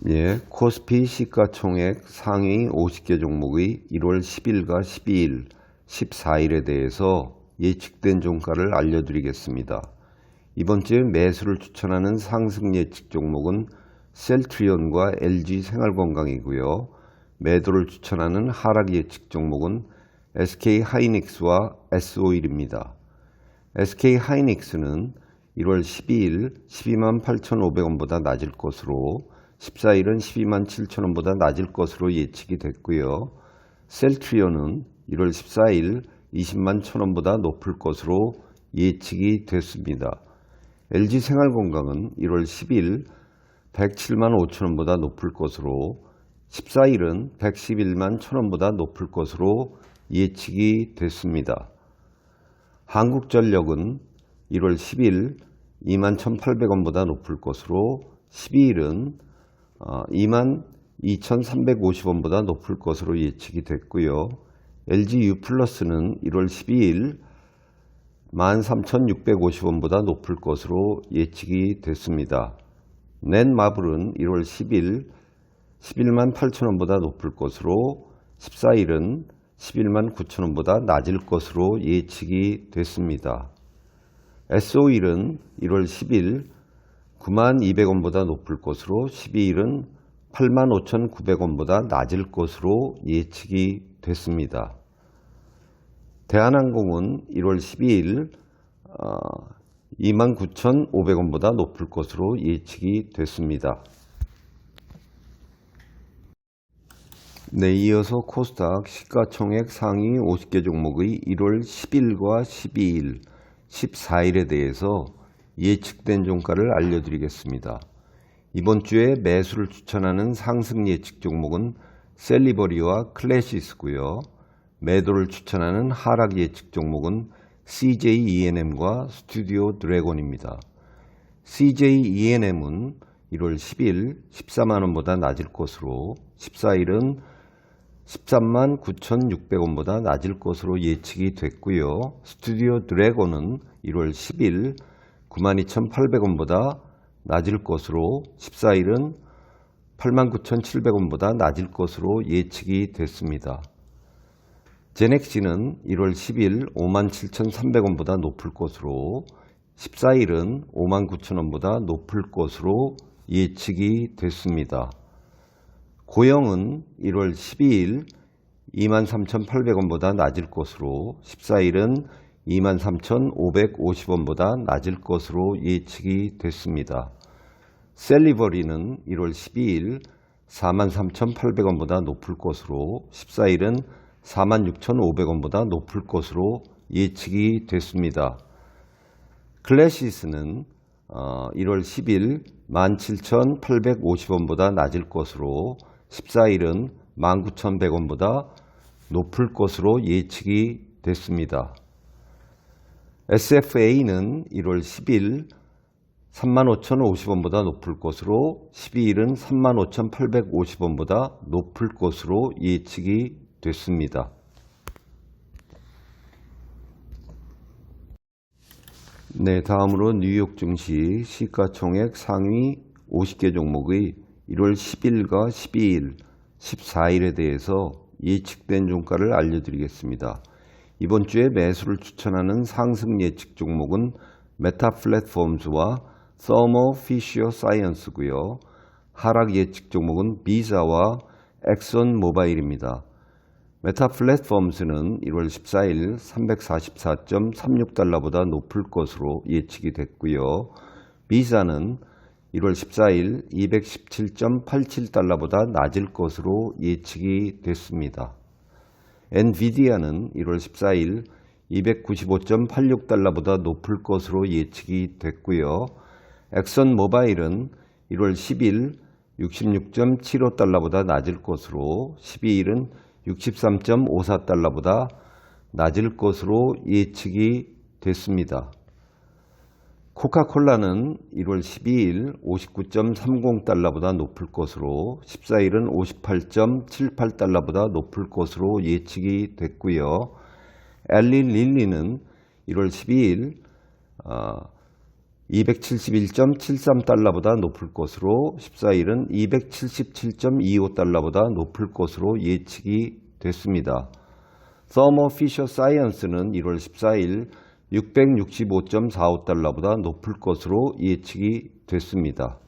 예, 코스피 시가총액 상위 50개 종목의 1월 10일과 12일, 14일에 대해서 예측된 종가를 알려드리겠습니다. 이번 주에 매수를 추천하는 상승 예측 종목은 셀트리온과 LG생활건강이고요. 매도를 추천하는 하락 예측 종목은 SK하이닉스와 S-오일입니다. SK하이닉스는 1월 12일 128,500원보다 낮을 것으로 14일은 127,000원보다 낮을 것으로 예측이 됐고요. 셀트리온은 1월 14일 201,000원보다 높을 것으로 예측이 됐습니다. LG생활건강은 1월 10일 107만 5천원보다 높을 것으로 14일은 111만 1천원보다 높을 것으로 예측이 됐습니다. 한국전력은 1월 10일 21,800원보다 높을 것으로 12일은 22,350원보다 높을 것으로 예측이 됐고요. LG유플러스는 1월 12일 13,650원보다 높을 것으로 예측이 됐습니다. 넷마블은 1월 10일 11만 8천원보다 높을 것으로 14일은 11만 9천원보다 낮을 것으로 예측이 됐습니다. S-오일은 1월 10일 9만 200원보다 높을 것으로 12일은 8만 5,900원보다 낮을 것으로 예측이 됐습니다. 대한항공은 1월 12일 29,500원보다 높을 것으로 예측이 됐습니다. 네, 이어서 코스닥 시가총액 상위 50개 종목의 1월 10일과 12일, 14일에 대해서 예측된 종가를 알려드리겠습니다. 이번 주에 매수를 추천하는 상승 예측 종목은 셀리버리와 클래시스고요. 매도를 추천하는 하락 예측 종목은 CJENM과 스튜디오 드래곤입니다. CJENM은 1월 10일 14만원보다 낮을 것으로 14일은 13만 9,600원보다 낮을 것으로 예측이 됐고요. 스튜디오 드래곤은 1월 10일 92,800원보다 낮을 것으로 14일은 89,700원보다 낮을 것으로 예측이 됐습니다. 제넥시는 1월 10일 57,300원보다 높을 것으로 14일은 59,000원보다 높을 것으로 예측이 됐습니다. 고영은 1월 12일 23,800원보다 낮을 것으로 14일은 23,550원보다 낮을 것으로 예측이 됐습니다. 셀리버리는 1월 12일 43,800원보다 높을 것으로 14일은 46,500원보다 높을 것으로 예측이 됐습니다. 클래시스는 1월 10일 17,850원보다 낮을 것으로 14일은 19,100원보다 높을 것으로 예측이 됐습니다. SFA는 1월 10일 35,050원보다 높을 것으로 12일은 35,850원보다 높을 것으로 예측이 됐습니다. 네, 다음으로 뉴욕 증시 시가총액 상위 50개 종목의 1월 10일과 12일, 14일에 대해서 예측된 종가를 알려드리겠습니다. 이번 주에 매수를 추천하는 상승 예측 종목은 메타플랫폼즈와 서머 피셔 사이언스고요. 하락 예측 종목은 비자와 엑선 모바일입니다. 메타플랫폼스는 1월 14일 344.36달러보다 높을 것으로 예측이 됐고요. 비자는 1월 14일 217.87달러보다 낮을 것으로 예측이 됐습니다. 엔비디아는 1월 14일 295.86달러보다 높을 것으로 예측이 됐고요. 엑선 모바일은 1월 10일 66.75달러보다 낮을 것으로 12일은 63.54달러보다 낮을 것으로 예측이 됐습니다. 코카콜라는 1월 12일 59.30달러보다 높을 것으로 14일은 58.78달러보다 높을 것으로 예측이 됐고요. 엘리 릴리는 1월 12일 271.73달러보다 높을 것으로 14일은 277.25달러보다 높을 것으로 예측이 됐습니다. 서머 피셔 사이언스는 1월 14일 665.45달러보다 높을 것으로 예측이 됐습니다.